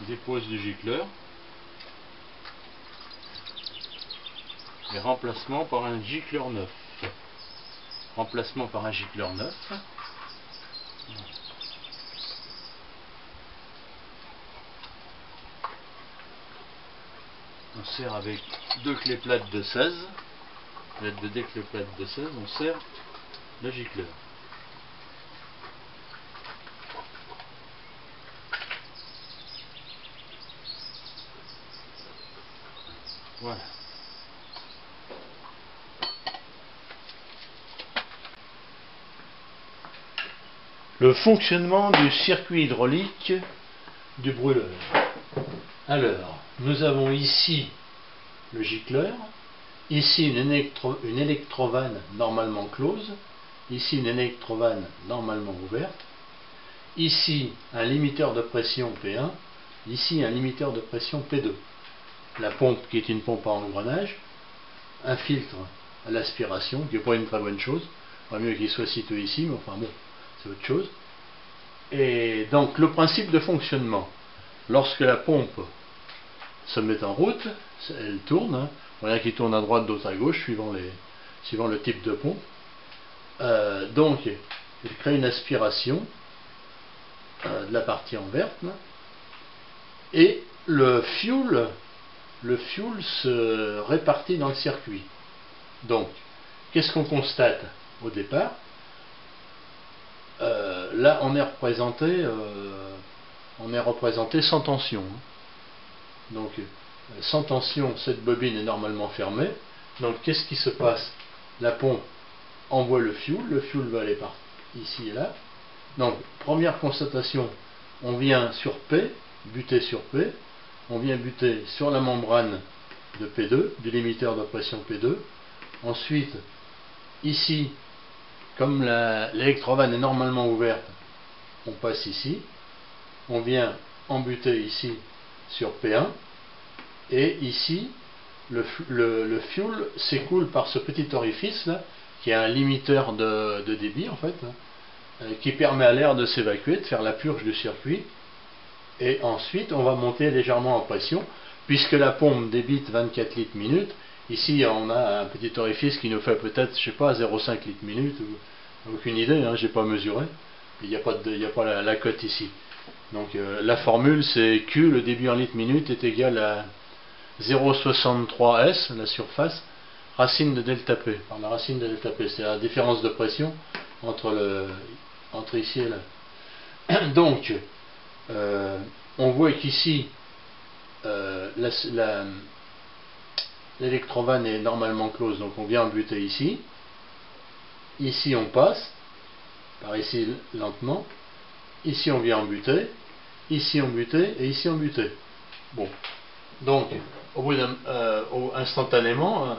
dépose du gicleur et remplacement par un gicleur neuf. Remplacement par un gicleur neuf. On serre avec deux clés plates de 16. Avec deux clés plates de 16, on serre le gicleur. Voilà. Le fonctionnement du circuit hydraulique du brûleur. Alors, nous avons ici le gicleur, ici une électrovanne normalement close, ici une électrovanne normalement ouverte, ici un limiteur de pression P1, ici un limiteur de pression P2. La pompe qui est une pompe à engrenage, un filtre à l'aspiration qui n'est pas une très bonne chose, pas mieux qu'il soit situé ici, mais enfin bon, c'est autre chose. Et donc le principe de fonctionnement, lorsque la pompe se met en route, elle tourne, hein. Voilà, qui tourne à droite, d'autres à gauche, suivant le type de pompe. Donc, elle crée une aspiration de la partie en verte, là, et le fuel se répartit dans le circuit. Donc, qu'est-ce qu'on constate au départ? Là, on est représenté sans tension, hein. Donc, sans tension, cette bobine est normalement fermée. Donc, qu'est-ce qui se passe? La pompe envoie le fuel va aller par ici et là. Donc, première constatation, on vient sur P, buter sur P, on vient buter sur la membrane de P2, du limiteur de pression P2. Ensuite, ici, comme l'électrovanne est normalement ouverte, on passe ici, on vient embuter ici sur P1, et ici le fuel s'écoule par ce petit orifice là, qui est un limiteur de débit en fait, qui permet à l'air de s'évacuer, de faire la purge du circuit, et ensuite on va monter légèrement en pression, puisque la pompe débite 24 litres minute. Ici on a un petit orifice qui nous fait peut-être, je sais pas, 0,5 litres minute, ou aucune idée, hein, j'ai pas mesuré, il n'y a pas la cote ici. Donc la formule c'est Q, le débit en litres minute, est égal à 0,63 S, la surface, racine de delta P. Par la racine de delta P, c'est la différence de pression entre ici et là. Donc, on voit qu'ici, l'électrovanne est normalement close, donc on vient buter ici. Ici on passe, par ici lentement. Ici on vient embuter, ici embuter et ici embuter. Bon, donc instantanément,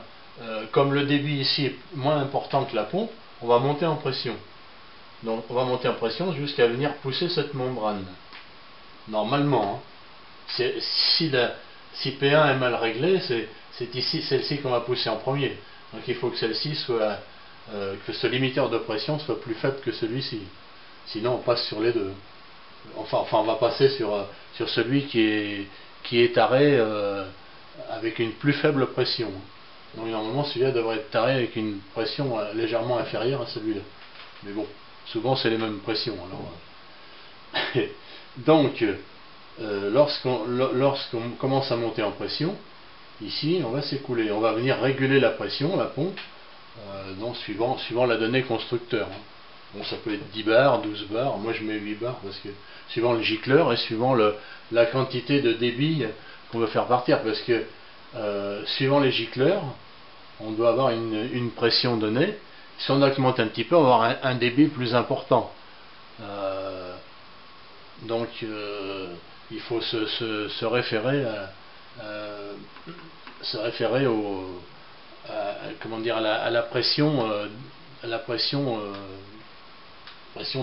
comme le débit ici est moins important que la pompe, on va monter en pression. Donc on va monter en pression jusqu'à venir pousser cette membrane. Normalement, hein. Si P1 est mal réglé, c'est ici celle-ci qu'on va pousser en premier. Donc il faut que celle-ci soit, que ce limiteur de pression soit plus faible que celui-ci. Sinon on passe sur les deux. Enfin on va passer sur celui qui est taré avec une plus faible pression. Donc normalement celui-là devrait être taré avec une pression légèrement inférieure à celui-là. Mais bon, souvent c'est les mêmes pressions. Alors, donc lorsqu'on commence à monter en pression, ici on va s'écouler. On va venir réguler la pression, la pompe, donc suivant la donnée constructeur. Hein. Bon, ça peut être 10 bars, 12 bars, moi je mets 8 bars parce que suivant le gicleur et suivant la quantité de débit qu'on veut faire partir, parce que suivant les gicleurs, on doit avoir une pression donnée. Si on augmente un petit peu, on va avoir un débit plus important. Donc il faut se référer à la pression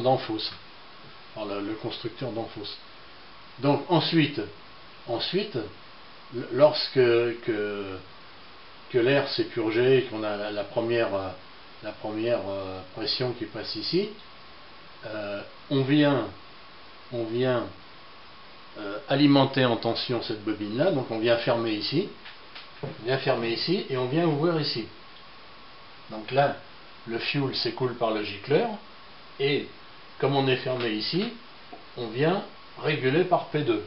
d'Anfos, par le constructeur d'Anfos. Donc ensuite, lorsque l'air s'est purgé et qu'on a la première pression qui passe ici, on vient alimenter en tension cette bobine là, donc on vient fermer ici, et on vient ouvrir ici. Donc là, le fuel s'écoule par le gicleur, et comme on est fermé ici, on vient réguler par P2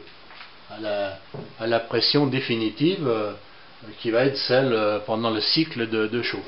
à la pression définitive qui va être celle pendant le cycle de chauffe.